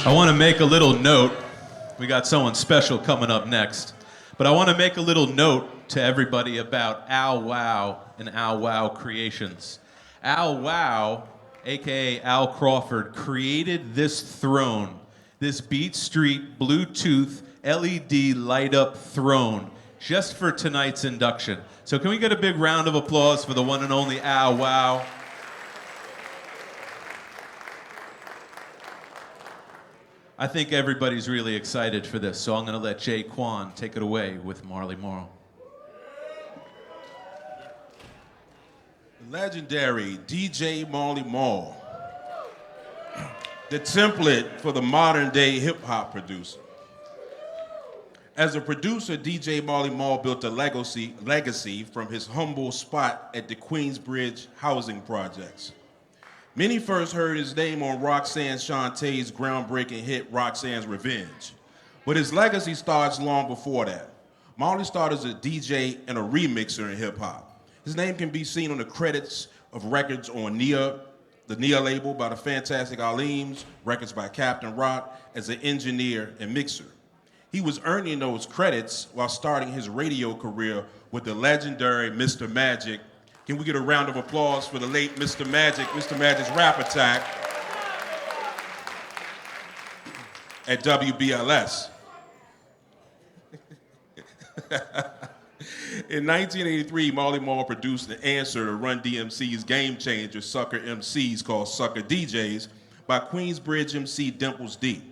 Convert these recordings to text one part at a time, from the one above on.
I want to make a little note. We got someone special coming up next. But I want to make a little note to everybody about Al Wow and Al Wow Creations. Al Wow, aka Al Crawford, created this throne, this Beat Street Bluetooth LED light up throne, just for tonight's induction. So can we get a big round of applause for the one and only Al Wow? I think everybody's really excited for this, so I'm going to let Jay Quan take it away with Marley Marl. Legendary DJ Marley Marl, the template for the modern day hip hop producer. As a producer, DJ Marley Marl built a legacy from his humble spot at the Queensbridge housing projects. Many first heard his name on Roxanne Shantae's groundbreaking hit Roxanne's Revenge, but his legacy starts long before that. Marley started as a DJ and a remixer in hip hop. His name can be seen on the credits of records on Nia, the Nia label by the Fantastic Aleems, records by Captain Rock, as an engineer and mixer. He was earning those credits while starting his radio career with the legendary Mr. Magic. Can we get a round of applause for the late Mr. Magic's Rap Attack at WBLS. In 1983, Marley Marl produced the answer to Run DMC's Game Changer Sucker MCs called Sucker DJs by Queensbridge MC Dimples D.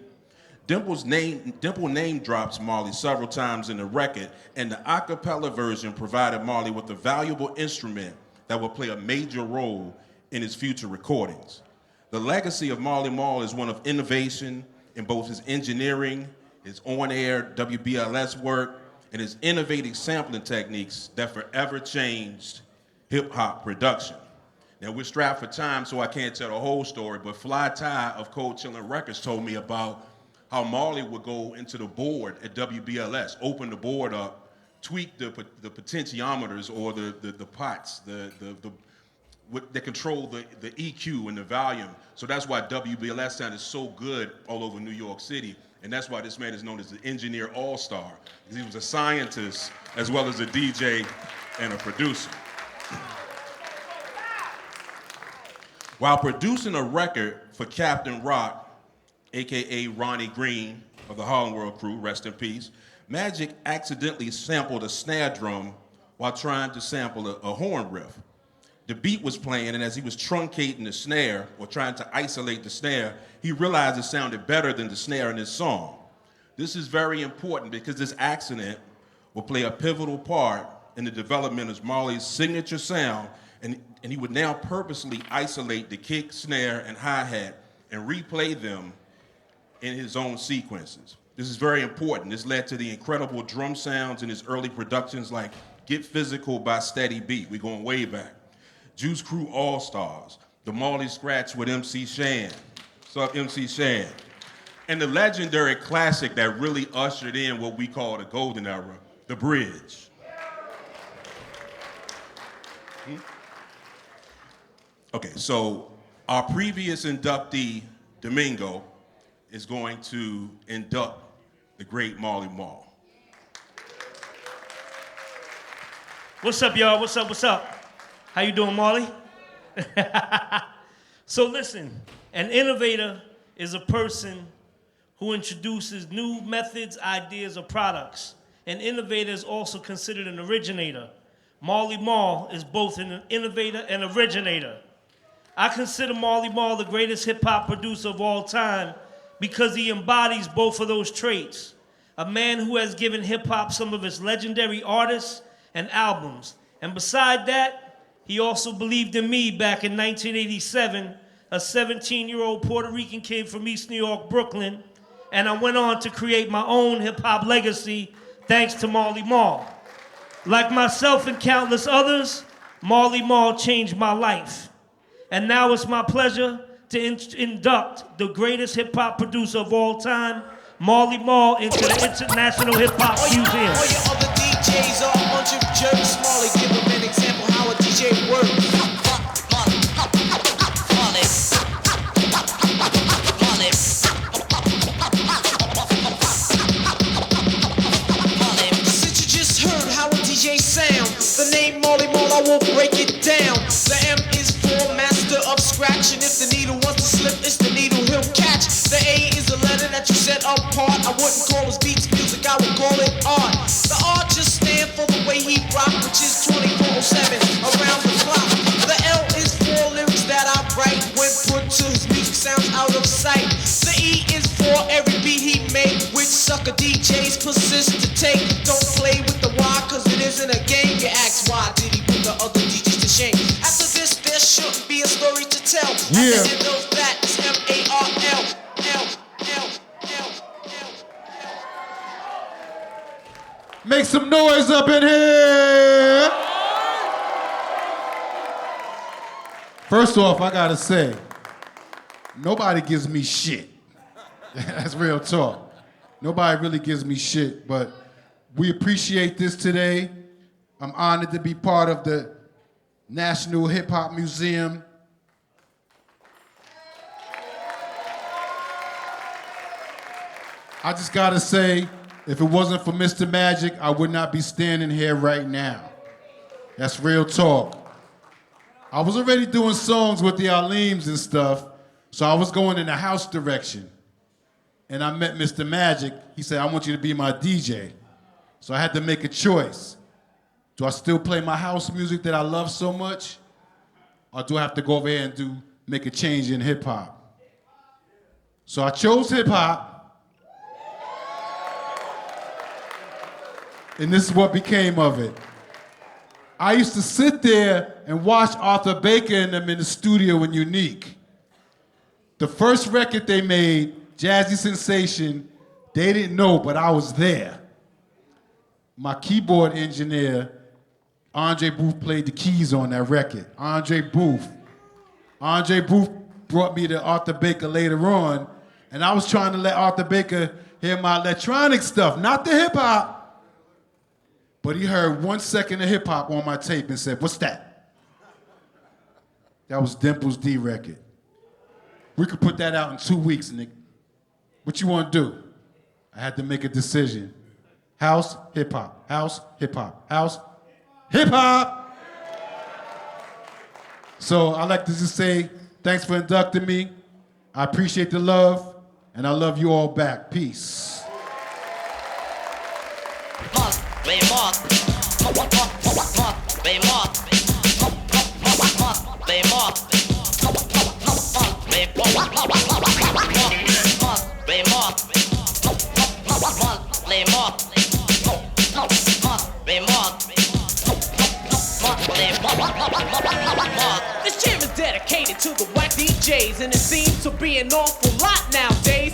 Dimple name drops Marley several times in the record, and the a cappella version provided Marley with a valuable instrument that will play a major role in his future recordings. The legacy of Marley Marl is one of innovation in both his engineering, his on-air WBLS work, and his innovative sampling techniques that forever changed hip-hop production. Now, we're strapped for time, so I can't tell the whole story, but Fly Ty of Cold Chillin' Records told me about how Marley would go into the board at WBLS, open the board up, tweak the potentiometers or the pots, that control the EQ and the volume. So that's why WBLS sounded so good all over New York City. And that's why this man is known as the engineer all-star, because he was a scientist as well as a DJ and a producer. While producing a record for Captain Rock, AKA Ronnie Green of the Harlem World crew, rest in peace, Magic accidentally sampled a snare drum while trying to sample a horn riff. The beat was playing, and as he was truncating the snare, or trying to isolate the snare, he realized it sounded better than the snare in his song. This is very important because this accident will play a pivotal part in the development of Marley's signature sound, and he would now purposely isolate the kick, snare, and hi-hat and replay them in his own sequences. This is very important. This led to the incredible drum sounds in his early productions like Get Physical by Steady Beat. We're going way back. Juice Crew All-Stars, the Marley Scratch with MC Shan. What's up, MC Shan? And the legendary classic that really ushered in what we call the golden era, The Bridge. Okay, so our previous inductee, Domingo, is going to induct the great Marley Marl. What's up, y'all? What's up? What's up? How you doing, Marley? So listen, an innovator is a person who introduces new methods, ideas, or products. An innovator is also considered an originator. Marley Marl is both an innovator and originator. I consider Marley Marl the greatest hip-hop producer of all time because he embodies both of those traits. A man who has given hip-hop some of its legendary artists and albums. And beside that, he also believed in me back in 1987, a 17-year-old Puerto Rican kid from East New York, Brooklyn, and I went on to create my own hip-hop legacy thanks to Marley Marl. Like myself and countless others, Marley Marl changed my life. And now it's my pleasure to induct the greatest hip-hop producer of all time, Marley Marl, into the International Hip-Hop Museum. All your other DJs are a bunch of jerks. Marley, give them an example how a DJ works. Marley. wouldn't call his beats music, I would call it art. The art just stand for the way he rock, which is 24/7 around the clock. The L is for lyrics that I write. When put to his music sounds out of sight. The E is for every beat he make, which sucker DJs persist to take. Don't play with the Y, cause it isn't a game. You ask why did he put the other DJs to shame? After this, there shouldn't be a story to tell. Yeah. At the end of that, it's M-A-R-L. Make some noise up in here. First off, I gotta say, nobody gives me shit. That's real talk. Nobody really gives me shit, but we appreciate this today. I'm honored to be part of the National Hip Hop Museum. I just gotta say, if it wasn't for Mr. Magic, I would not be standing here right now. That's real talk. I was already doing songs with the Aleems and stuff, so I was going in the house direction. And I met Mr. Magic. He said, I want you to be my DJ. So I had to make a choice. Do I still play my house music that I love so much? Or do I have to go over here and make a change in hip hop? So I chose hip hop. And this is what became of it. I used to sit there and watch Arthur Baker and them in the studio in Unique. The first record they made, Jazzy Sensation, they didn't know, but I was there. My keyboard engineer, Andre Booth, played the keys on that record. Andre Booth brought me to Arthur Baker later on, and I was trying to let Arthur Baker hear my electronic stuff, not the hip hop. But he heard 1 second of hip hop on my tape and said, what's that? That was Dimples D record. We could put that out in 2 weeks, Nick. What you want to do? I had to make a decision. House, hip hop, house, hip hop, house, hip hop. So I'd like to just say thanks for inducting me. I appreciate the love, and I love you all back. Peace. This jam is dedicated to the whack DJs, and it seems to be an awful lot nowadays.